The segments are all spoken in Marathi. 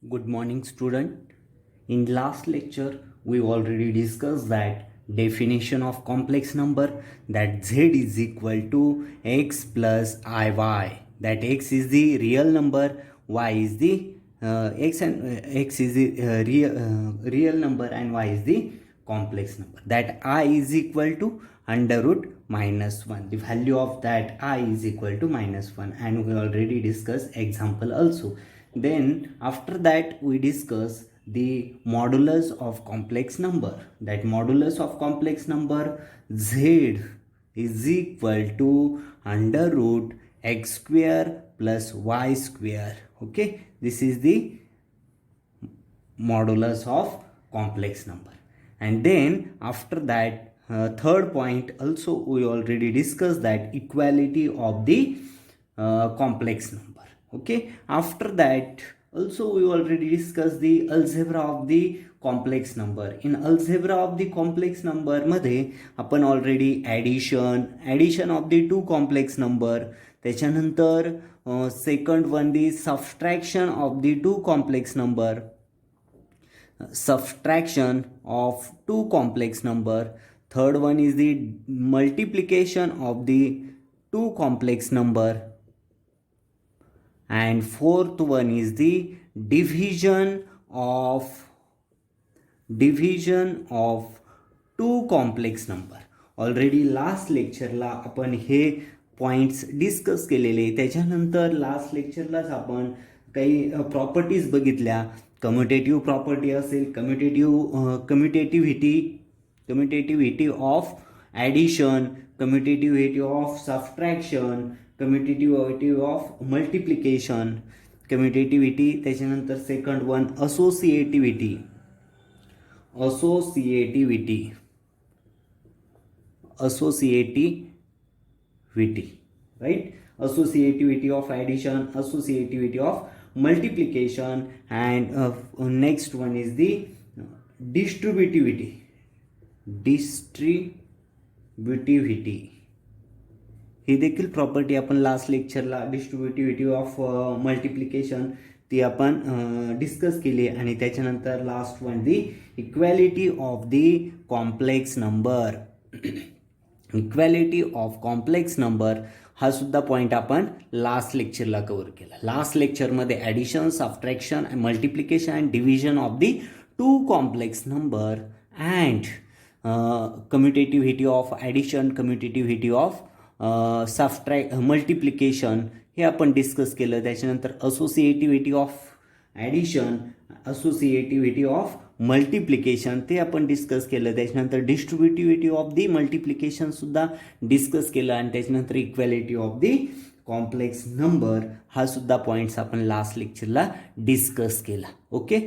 Good morning, student. In last lecture, we already discussed that definition of complex number, that z is equal to x plus iy. That x is the real number, y is the x is the real number, and y is the complex number. That I is equal to under root minus 1. The value of that I is equal to minus 1, and we already discussed example also. Then after that we discuss the modulus of complex number. That modulus of complex number z is equal to under root x square plus y square. Okay, this is the modulus of complex number. And then after that, third point also we already discussed, that equality of the complex number. Okay, after that also we already discussed the algebra of the complex number. In algebra of the complex number मध्ये आपण already addition of the two complex number, त्याच्यानंतर second one the subtraction of the two complex number, subtraction of two complex number, third one is the multiplication of the two complex number, and fourth one is the division of two complex number. Already last लेक्चरला आपण हे पॉईंट्स डिस्कस केलेले. त्याच्यानंतर लास्ट लेक्चरलाच आपण काही प्रॉपर्टीज बघितल्या. कम्युटेटिव्ह प्रॉपर्टी असेल, commutativity of addition, commutativity of subtraction, commutativity of multiplication, commutativity. त्याच्यानंतर second one associativity, right? Associativity of addition, associativity of multiplication, and next one is the distributivity. ही देखील प्रॉपर्टी आपण लास्ट लेक्चरला डिस्ट्रीब्युटिव्हिटी ऑफ मल्टिप्लिकेशन ती आपण डिस्कस केली. आणि त्याच्यानंतर last one the equality of the complex number. Equality of complex number हा सुद्धा पॉईंट आपण लास्ट लेक्चरला कव्हर केला. लास्ट लेक्चरमध्ये addition, subtraction, multiplication and division of the two complex number and commutativity of addition, commutativity of multiplication हे आपण डिस्कस केलं. त्याच्यानंतर associativity of addition, associativity of multiplication ते आपण डिस्कस केलं. त्याच्यानंतर डिस्ट्रीब्युटिव्हिटी ऑफ दी मल्टिप्लिकेशन सुद्धा डिस्कस केलं. आणि त्याच्यानंतर equality of the complex number हा सुद्धा पॉईंट्स आपण लास्ट लेक्चरला डिस्कस केला. Okay,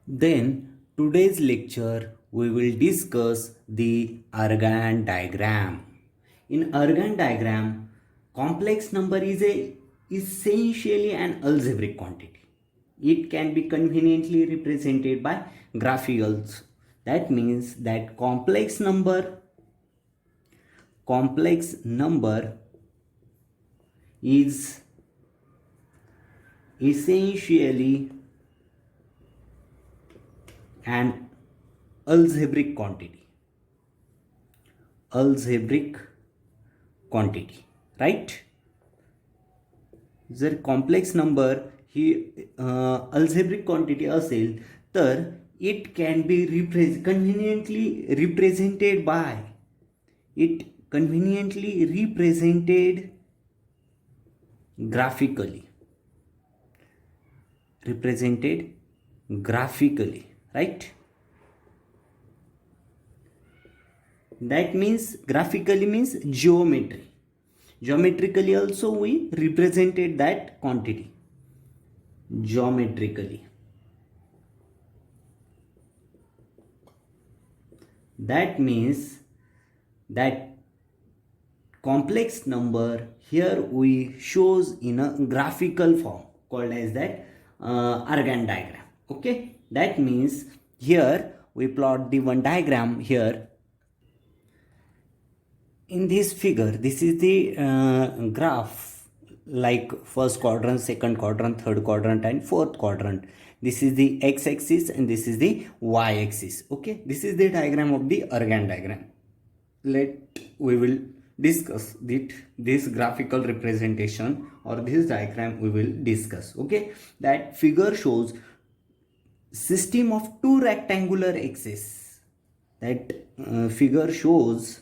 then today's lecture we will discuss the Argand diagram. In Argand diagram, complex number is essentially an algebraic quantity. It can be conveniently represented by graphicals. That means that complex number is essentially an algebraic quantity, right? जर कॉम्प्लेक्स नंबर ही अल्जेब्रिक क्वांटिटी असेल तर it can be conveniently represented graphically, right? That means graphically means geometrically also we represented that quantity geometrically. That means that complex number here we shows in a graphical form called as that Argand diagram. Okay, that means here we plot the one diagram here. In this figure, this is the graph like first quadrant, second quadrant, third quadrant and fourth quadrant. This is the x-axis and this is the y-axis. Okay, this is the diagram of the Argand diagram. We will discuss this graphical representation or this diagram we will discuss. Okay, that figure shows system of two rectangular axes. That figure shows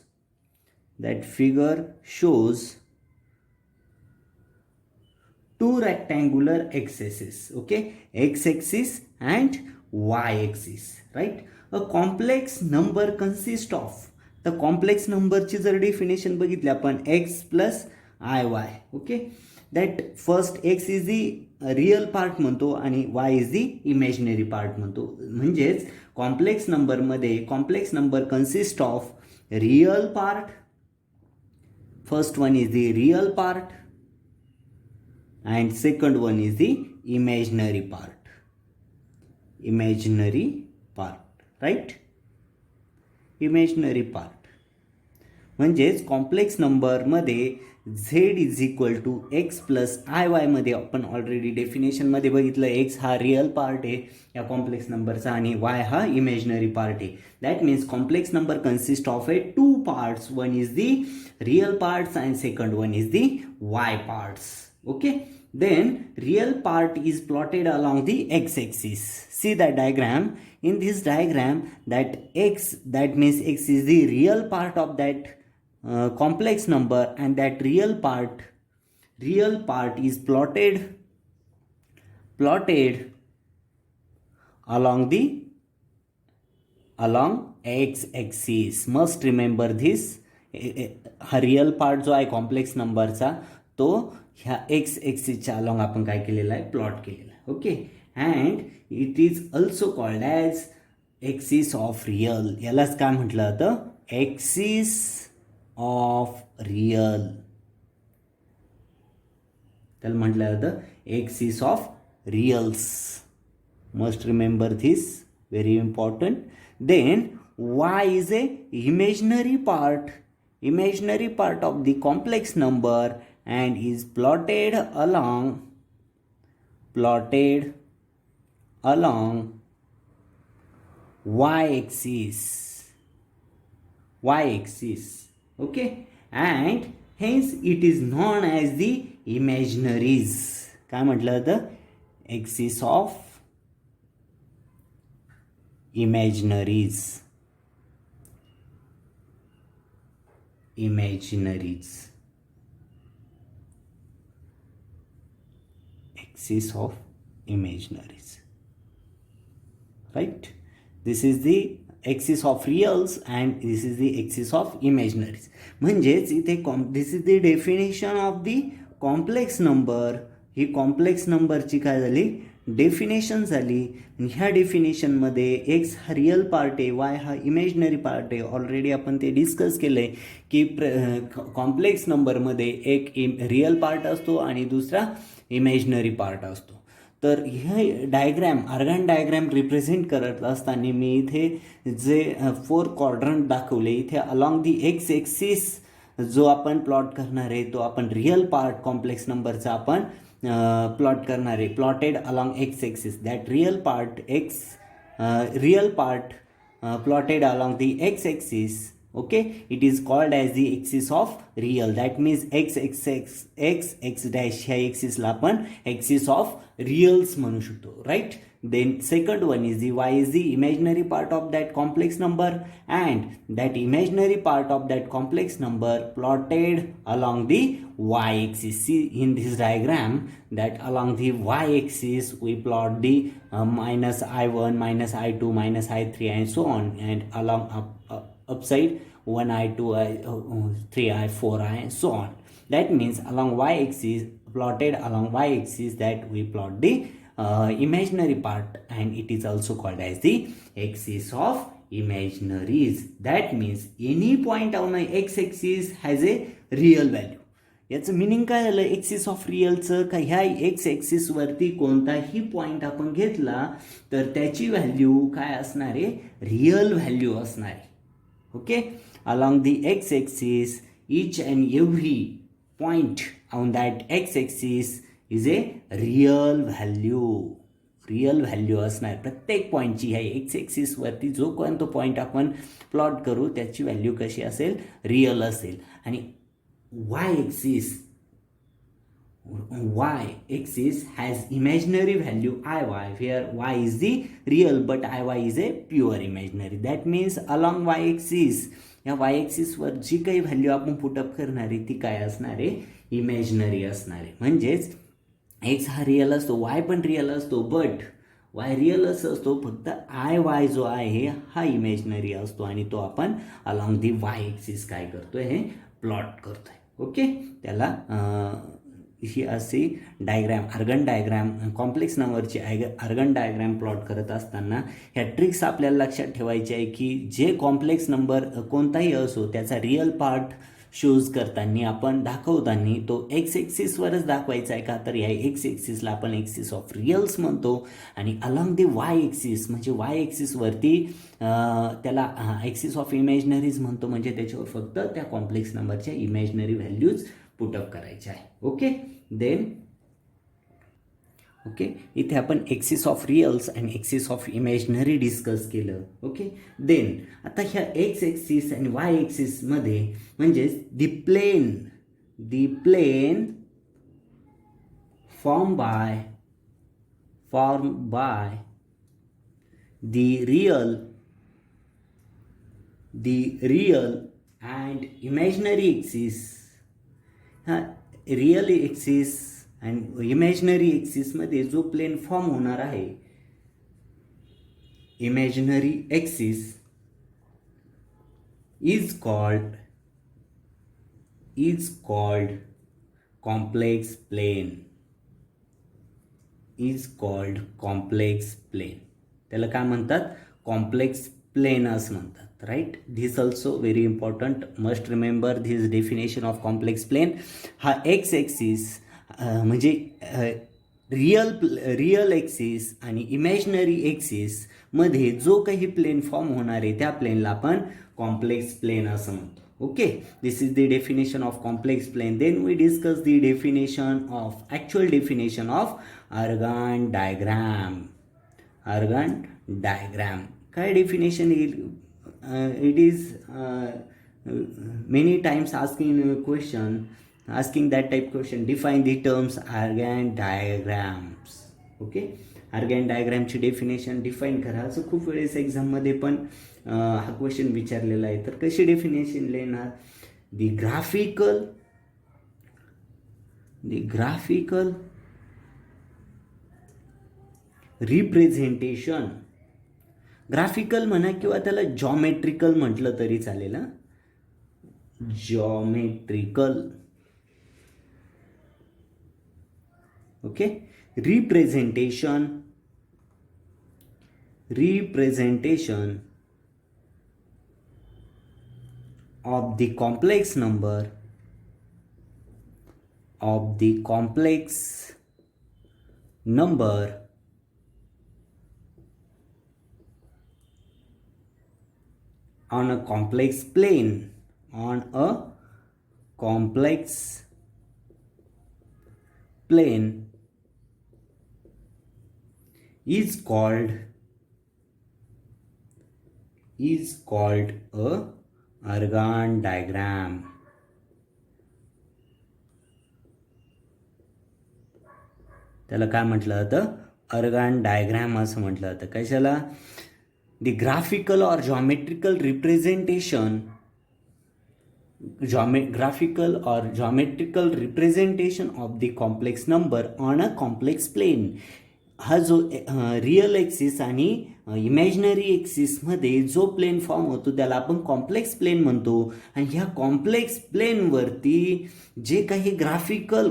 two rectangular axes. Okay, x-axis and y-axis, right? A complex number consists of, the complex number ची जर डेफिनेशन बघितली आपण, x plus iy. Okay, that first x is the real part म्हणतो आणि y is the imaginary part म्हणतो. म्हणजेच कॉम्प्लेक्स नंबरमध्ये complex number consist of real part, first one is the real part and second one is the imaginary part, right? imaginary part म्हणजेच कॉम्प्लेक्स नंबरमध्ये z is equal to x plus i y मध्ये आपण ऑलरेडी डेफिनेशनमध्ये बघितलं, एक्स हा रिअल पार्ट आहे या कॉम्प्लेक्स नंबरचा आणि वाय हा इमॅजिनरी पार्ट आहे. That means complex number consist of A two parts, one is the real parts and second one is the Y parts. Okay, then real part is plotted along the x-axis. See that diagram. In this diagram, that x, that means x is the real part of that complex number, and that real part is plotted along x-axis. Must remember this. हा रिअल पार्ट जो आहे कॉम्प्लेक्स नंबरचा तो ह्या एक्स एक्सिसच्या अलॉंग आपण काय केलेला आहे, प्लॉट केलेला आहे. Okay, and it is also called as axis of real. यालाच काय म्हटलं जातं, एक्सिस ऑफ रिअल. त्याला म्हटलं जातं axis of reals. Must remember this, very important. Then y is a imaginary part of the complex number and is plotted along y-axis. Okay, and hence it is known as the imaginaries. काय म्हटलं जातं, axis of imaginaries. Axis of imaginaries, right? This is the axis of reals and this is the axis of imaginaries. म्हणजेच इथे this is the definition of the complex number. He complex नंबरची काय झाली, डेफिनेशन झाली. आणि ह्या डेफिनेशनमध्ये एक्स हा रिअल पार्ट आहे, वाय हा इमॅजिनरी पार्ट आहे. ऑलरेडी आपण ते डिस्कस केलं आहे की कॉम्प्लेक्स नंबरमध्ये एक रिअल पार्ट असतो आणि दुसरा इमॅजिनरी पार्ट असतो. तर हे डायग्रॅम, आर्गन डायग्रॅम रिप्रेझेंट करत असताना मी इथे जे 4 क्वाड्रंट दाखवले, इथे अलॉंग दी एक्स एक्सिस जो आपण प्लॉट करणार आहे तो आपण रिअल पार्ट कॉम्प्लेक्स नंबरचा आपण प्लॉट करणार आहे, plotted along x axis. That real part plotted along the x axis. Okay, it is called as the axis of real. That means x dash ह्या axis ला आपण axis of reals म्हणू शकतो, right? Then second one is the y is the imaginary part of that complex number, and that imaginary part of that complex number plotted along the y axis. See in this diagram that along the y axis we plot the minus I1, minus I2, minus I3 and so on, and along upside 1I2, I3, I4, and so on. That means along y axis, plotted along y axis, that we plot the imaginary part, and it is also called as the axis of imaginaries. That means any point on the x axis has a real value. याचं मिनिंग काय झालं एक्सिस ऑफ रिअलचं, का ह्या एक्स एक्सिसवरती कोणताही पॉईंट आपण घेतला तर त्याची व्हॅल्यू काय असणार आहे, रिअल व्हॅल्यू असणार आहे. Okay, along the x axis each and every point on that x-axis is a real value असणार. प्रत्येक पॉईंटची ह्या एक्स ॲक्सिसवरती जो कोणतो पॉईंट आपण प्लॉट करू त्याची व्हॅल्यू कशी असेल, रिअल असेल. आणि Y axis has imaginary value iy, where y is the real but iy is a pure imaginary. That means along y axis, या y axis वर जी काही व्हॅल्यू आपण पुटअप करणार आहे ती काय असणार आहे, इमॅजिनरी असणार आहे. म्हणजेच एक्स हा रिअल असतो, वाय पण रिअल असतो, बट वाय रिअल असतो, फक्त वाय जो आहे हा इमॅजिनरी असतो आणि तो आपण अलॉंग दी वाय एक्सिस काय करतोय, हे प्लॉट करतोय. ओके, त्याला ही अशी डायग्रॅम, अर्गन डायग्रॅम, कॉम्प्लेक्स नंबरची अर्गन डायग्रॅम प्लॉट करत असताना ह्या ट्रिक्स आपल्याला लक्षात ठेवायची आहे की जे कॉम्प्लेक्स नंबर कोणताही असो त्याचा रिअल पार्ट शोज करताना आपण दाखवताना तो एक्स एक्सिसवरच दाखवायचा आहे का, तर या एक्स एक्सिसला आपण एक्सिस ऑफ रिअल्स म्हणतो आणि अलॉंग दी वाय एक्सिस म्हणजे वाय एक्सिसवरती त्याला एक्सिस ऑफ इमॅजिनरीज म्हणतो. म्हणजे त्याच्यावर फक्त त्या कॉम्प्लेक्स नंबरच्या इमॅजिनरी व्हॅल्यूज पुटअप करायच्या आहे. ओके, देन ओके, इथे आपण एक्सिस ऑफ रिअल्स आणि एक्सिस ऑफ इमॅजिनरी डिस्कस केलं. ओके, देन आता ह्या एक्स एक्सिस आणि वाय एक्सिसमध्ये म्हणजेच the plane form by the real and imaginary axis, हा रिअल एक्सिस आणि इमॅजिनरी एक्सिसमध्ये जो प्लेन फॉर्म होणार आहे, imaginary axis is called complex plane, त्याला काय म्हणतात, कॉम्प्लेक्स प्लेन असं म्हणतात. Right, this also very important, must remember this definition of complex plane. हा एक्स एक्सिस म्हणजे रिअल एक्सिस आणि इमॅजिनरी एक्सिसमध्ये जो काही प्लेन फॉर्म होणार आहे त्या प्लेनला आपण कॉम्प्लेक्स प्लेन असं म्हणतो. Okay, this is the definition of complex plane. Then we discuss the actual definition of Argand diagram. काय डेफिनेशन येईल? It is many times asking that type question. Define the terms Argand diagrams. Okay, Argand diagramची डेफिनेशन डिफाईन करा. असं खूप वेळेस एक्झाममध्ये पण हा क्वेश्चन विचारलेला आहे. तर कशी डेफिनेशन लिहिणार? दी ग्राफिकल रिप्रेझेंटेशन, ग्राफिकल म्हणा किंवा त्याला जॉमेट्रिकल म्हटलं तरी चालेल. Geometrical, okay, representation of the complex number on a complex plane is called a Argand diagram. त्याला काय म्हटलं जातं? अर्गन डायग्राम असं म्हटलं जातं. कशाला? The graphical or geometrical representation of the complex number on a complex plane. हा जो रिअल एक्सिस आणि इमॅजिनरी एक्सिसमध्ये जो प्लेन फॉर्म होतो त्याला आपण कॉम्प्लेक्स प्लेन म्हणतो. आणि ह्या कॉम्प्लेक्स प्लेनवरती जे काही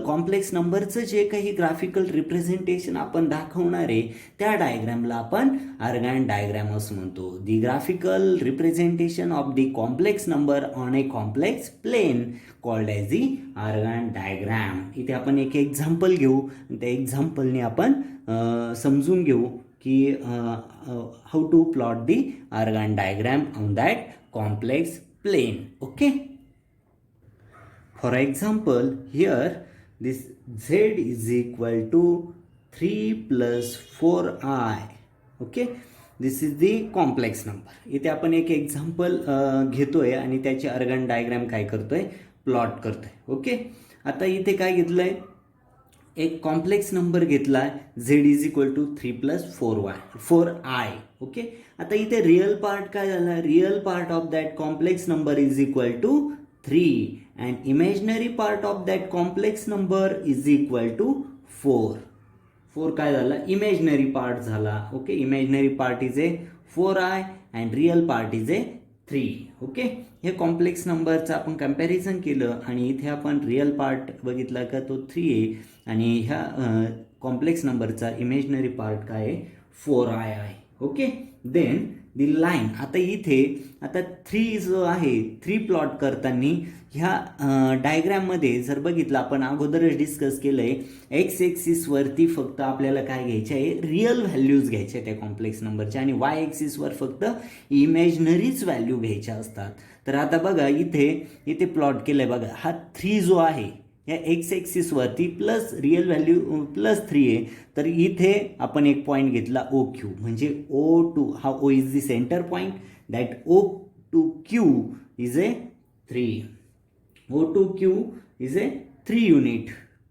कॉम्प्लेक्स नंबरचं जे काही ग्राफिकल रिप्रेझेंटेशन आपण दाखवणार आहे त्या डायग्रॅमला आपण अर्गन डायग्रॅम असं म्हणतो. The graphical representation of the complex number on a complex plane called as the Argand diagram. इथे आपण एक एक्झाम्पल घेऊ, त्या एक्झाम्पलने आपण समजून घेऊ की how to plot the Argand diagram on that complex plane. Okay, for example here this z is equal to 3 plus 4i. Okay, this is the complex number. इथे आपण एक एक्झाम्पल घेतोय आणि त्याची अर्गन डायग्राम काय करतोय, प्लॉट करतोय. ओके, आता इथे काय घेतलंय, एक कॉम्प्लेक्स नंबर घेतलाय z is equal to 3 plus 4i. Okay, आता इथे रिअल पार्ट काय झाला, real part of that complex number is equal to 3 and imaginary part of that complex number is equal to 4. 4 काय झाला, इमॅजिनरी पार्ट झाला. Okay, imaginary part is a 4i and real part is a 3. Okay, हे कॉम्प्लेक्स नंबरचं आपण कम्पॅरिझन केलं आणि इथे आपण रिअल पार्ट बघितला का तो 3 आहे आणि ह्या कॉम्प्लेक्स नंबरचा इमॅजिनरी पार्ट काय आहे, 4i आहे. ओके, देन दी लाईन, आता इथे आता 3 जो आहे 3 प्लॉट करताना ह्या डायग्राममध्ये जर बघितलं, आपण अगोदरच डिस्कस केलं आहे, एक्स एक्सिसवरती फक्त आपल्याला काय घ्यायचे आहे, रिअल व्हॅल्यूज घ्यायच्या त्या कॉम्प्लेक्स नंबरच्या आणि वाय एक्सिसवर फक्त इमॅजिनरीच व्हॅल्यू घ्यायच्या असतात. तर आता बघा इथे प्लॉट केलं आहे बघा, हा 3 जो आहे या एक्स एक्सिसवरती प्लस रिअल व्हॅल्यू प्लस 3 आहे. तर इथे आपण एक पॉईंट घेतला OQ, म्हणजे O2, हा O is the centre point, that O2Q is a 3. O2Q is a 3 unit,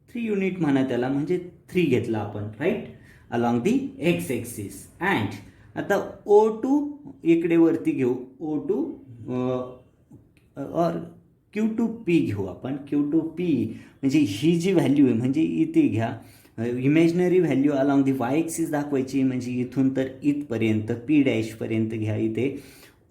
3 unit म्हणा त्याला, म्हणजे 3 घेतला आपण, right, along the x axis. And आता O2 इकडे वरती घेऊ, O2 और Q2P घेऊ आपण, Q2P म्हणजे ही जी व्हॅल्यू आहे, म्हणजे इथे घ्या imaginary value along the Y axis दाखवायची, म्हणजे इथून तर इथपर्यंत P डॅशपर्यंत घ्या. इथे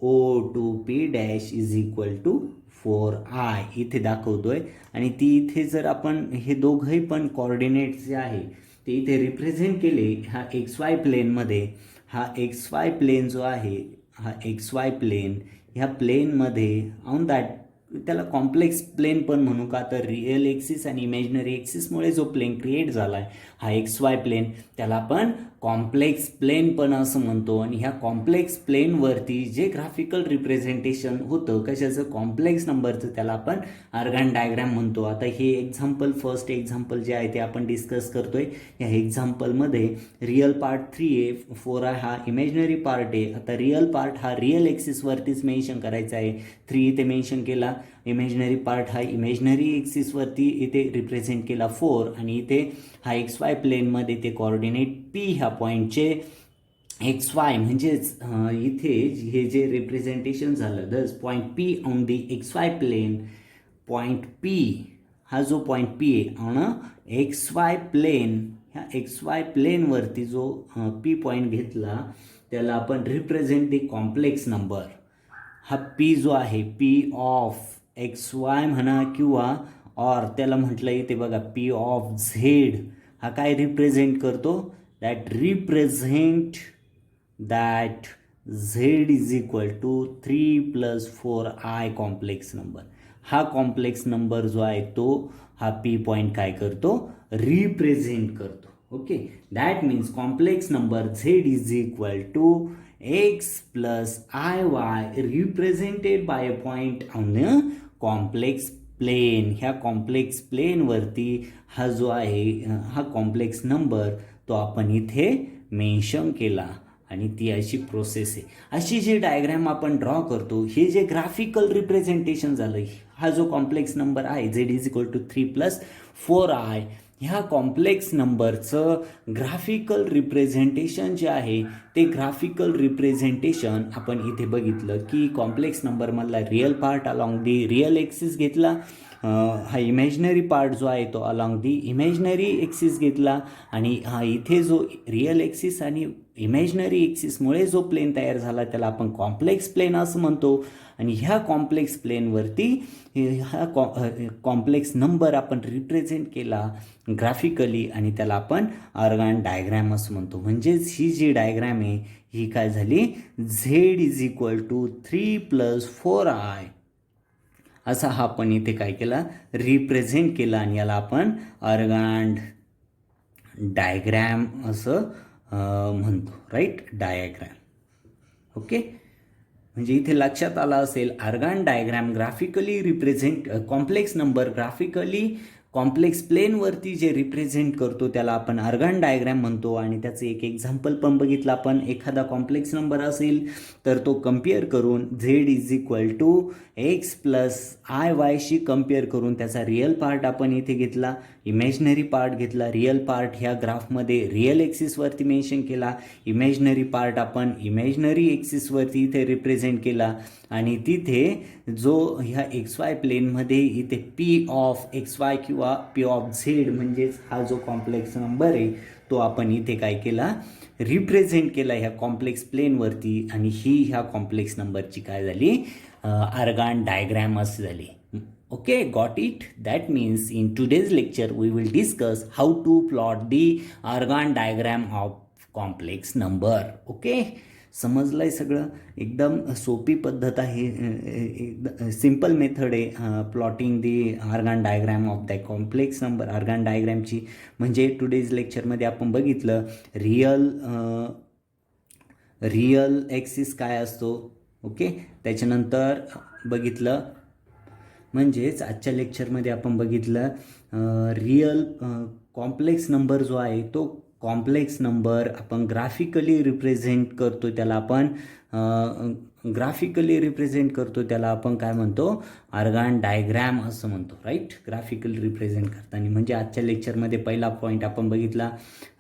O2P dash is equal to 4i इथे दाखवतोय. आणि ती इथे जर आपण हे दोघंही पण कॉर्डिनेट्स जे आहे ते इथे रिप्रेझेंट केले ह्या XY प्लेनमध्ये, हा XY प्लेन जो आहे, हा XY प्लेन, ह्या प्लेनमध्ये ऑन दॅट त्याला कॉम्प्लेक्स प्लेन पण म्हणू का, तर रिअल एक्सिस आणि इमॅजिनरी एक्सिसमुळे जो प्लेन क्रिएट झाला आहे हा XY प्लेन, त्याला आपण कॉम्प्लेक्स प्लेन पण असं म्हणतो. आणि ह्या कॉम्प्लेक्स प्लेनवरती जे ग्राफिकल रिप्रेझेंटेशन होतं कशाचं, कॉम्प्लेक्स नंबरचं, त्याला आपण अर्गन डायग्राम म्हणतो. आता हे एक्झाम्पल, फर्स्ट एक्झाम्पल जे आहे ते आपण डिस्कस करतोय. या एक्झाम्पलमध्ये रिअल पार्ट 3 आहे, 4i हा इमॅजिनरी पार्ट आहे. आता रिअल पार्ट हा रिअल एक्सिसवरतीच मेन्शन करायचा आहे, 3 इथे मेन्शन केला. इमॅजिनरी पार्ट हा इमॅजिनरी एक्सिसवरती इथे रिप्रेझेंट केला 4, आणि इथे हा XY प्लेनमध्ये ते कॉर्डिनेट P ह्या पॉईंटचे XY, म्हणजेच इथे हे जे रिप्रेझेंटेशन झालं, this point P on the XY plane, point P हा जो पॉईंट P आहे ऑन XY प्लेन, ह्या XY प्लेनवरती जो P पॉईंट घेतला त्याला आपण रिप्रेझेंट दी कॉम्प्लेक्स नंबर. हा P जो आहे, P ऑफ XY म्हणा किंवा और त्याला म्हटलं इथे बघा P ऑफ Z, हा काय रिप्रेझेंट करतो, that represent that Z is equal to 3 plus 4i complex number. हा कॉम्प्लेक्स नंबर जो आहे तो हा P पॉईंट काय करतो, रिप्रेझेंट करतो. Okay, that means complex number Z is equal to x plus iy represented by a point on the complex plane. ह्या कॉम्प्लेक्स प्लेनवरती हा जो आहे हा कॉम्प्लेक्स नंबर तो आपण इथे मेन्शन केला आणि ती अशी प्रोसेस आहे. अशी जी डायग्रॅम आपण ड्रॉ करतो, हे जे ग्राफिकल रिप्रेझेंटेशन झालं, हा जो कॉम्प्लेक्स नंबर आहे Z is equal to 3 plus 4i, ह्या कॉम्प्लेक्स नंबरचं ग्राफिकल रिप्रेझेंटेशन जे आहे ते ग्राफिकल रिप्रेझेंटेशन आपण इथे बघितलं की कॉम्प्लेक्स नंबरमधला real part along the real axis घेतला, हा इमॅजिनरी पार्ट जो आहे तो अलॉंग दी इमॅजिनरी एक्सिस घेतला, आणि हा इथे जो रिअल एक्सिस आणि इमॅजिनरी एक्सिसमुळे जो प्लेन तयार झाला त्याला आपण कॉम्प्लेक्स प्लेन असं म्हणतो. आणि ह्या कॉम्प्लेक्स प्लेनवरती हा कॉम्प्लेक्स नंबर आपण रिप्रेझेंट केला ग्राफिकली आणि त्याला आपण अर्गन डायग्रॅम असं म्हणतो. म्हणजेच ही जी डायग्रॅम आहे ही काय झाली, Z is equal to 3 plus 4i असा हा आपण इथे काय केला, रिप्रेझेंट केला, आणि याला आपण अर्गन डायग्रॅम असं म्हणतो, राईट, डायग्रॅम. ओके, म्हणजे इथे लक्षात आलं असेल, Argand diagram graphically represent complex number graphically complex प्लेनवरती जे रिप्रेझेंट करतो त्याला आपण अर्गान डायग्रॅम म्हणतो. आणि त्याचं एक एक्झाम्पल पण बघितलं आपण. एखादा कॉम्प्लेक्स नंबर असेल तर तो कम्पेअर करून z is equal to x plus i वायशी कम्पेअर करून त्याचा रिअल पार्ट आपण इथे घेतला, इमॅजिनरी पार्ट घेतला. रिअल पार्ट ह्या ग्राफमध्ये रिअल एक्सिसवरती मेन्शन केला, इमॅजिनरी पार्ट आपण इमॅजिनरी एक्सिसवरती इथे रिप्रेझेंट केला. आणि तिथे जो ह्या एक्स वाय प्लेनमध्ये इथे पी ऑफ एक्स वाय किंवा पी ऑफ झेड म्हणजेच हा जो कॉम्प्लेक्स नंबर आहे तो आपण इथे काय केला, रिप्रेझेंट केला ह्या कॉम्प्लेक्स प्लेनवरती. आणि ही ह्या कॉम्प्लेक्स नंबरची काय झाली, अर्गान डायग्रॅम अशी झाली. Okay, got it? That means in today's lecture we will discuss how to plot the Argand diagram of complex number. Okay, समजलंय सगळं. एकदम सोपी पद्धत आहे, एकदम सिम्पल मेथड आहे plotting the Argand diagram of the complex number. Argand डायग्रॅमची म्हणजे टुडेज लेक्चरमध्ये आपण बघितलं रिअल ॲक्सिस काय असतो. ओके, त्याच्यानंतर बघितलं म्हणजेच आजच्या लेक्चरमध्ये आपण बघितलं रिअल कॉम्प्लेक्स नंबर जो आहे तो कॉम्प्लेक्स नंबर आपण ग्राफिकली रिप्रेझेंट करतो त्याला आपण काय म्हणतो, अर्गान डायग्रॅम असं म्हणतो. राईट, ग्राफिकली रिप्रेझेंट करताना. म्हणजे आजच्या लेक्चरमध्ये पहिला पॉईंट आपण बघितला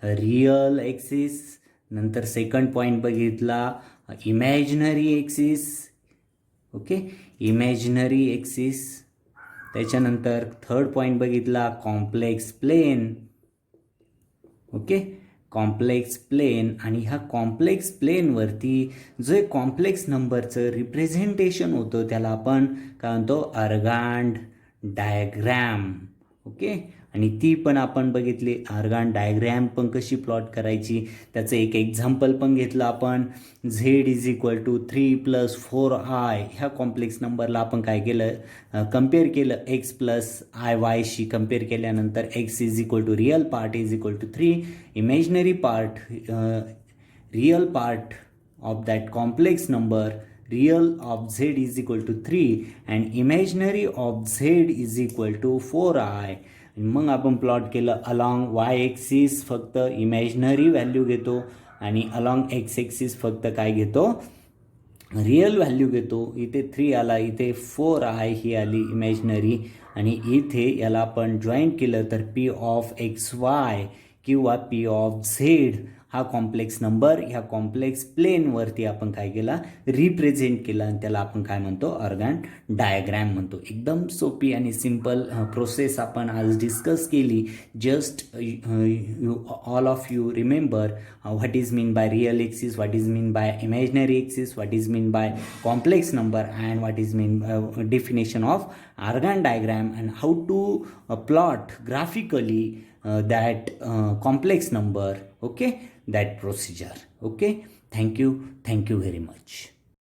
रिअल ॲक्सिस, नंतर सेकंड पॉईंट बघितला imaginary axis. Okay, imaginary axis. त्याच्यानंतर थर्ड पॉईंट बघितला complex plane. Okay, complex plane. आणि ह्या कॉम्प्लेक्स प्लेनवरती जे कॉम्प्लेक्स नंबरचं रिप्रेझेंटेशन होतं त्याला आपण काय म्हणतो, अर्गान डायग्रॅम. ओके, आणि ती पण आपण बघितली अर्गान डायग्रॅम पण कशी प्लॉट करायची, त्याचं एक एक्झाम्पल पण घेतलं आपण. Z is equal to 3 + 4i ह्या कॉम्प्लेक्स नंबरला आपण काय केलं, कम्पेअर केलं एक्स प्लस आय वायशी कम्पेअर केल्यानंतर x is equal to real part is equal to 3, imaginary part real part of that complex number real of z is equal to 3 and imaginary of z is equal to 4i. मग आपण प्लॉट केलं अलॉंग वाय एक्सिस फक्त इमॅजिनरी व्हॅल्यू घेतो आणि अलॉंग एक्स एक्सिस फक्त काय घेतो, रिअल व्हॅल्यू घेतो. इथे 3 आला, इथे 4i ही आली इमॅजिनरी. आणि इथे याला आपण जॉईंट केलं तर पी ऑफ एक्स वाय किंवा पी ऑफ झेड हा कॉम्प्लेक्स नंबर ह्या कॉम्प्लेक्स प्लेनवरती आपण काय केला, रिप्रेझेंट केला. आणि त्याला आपण काय म्हणतो, अर्गान डायग्रॅम म्हणतो. एकदम सोपी आणि सिम्पल प्रोसेस आपण आज डिस्कस केली. Just all of you remember what is mean by real axis, what is mean by imaginary axis, what is mean by complex number, and what is mean definition of Argand diagram, and how to plot graphically that complex number. Okay, that procedure. Okay, thank you very much.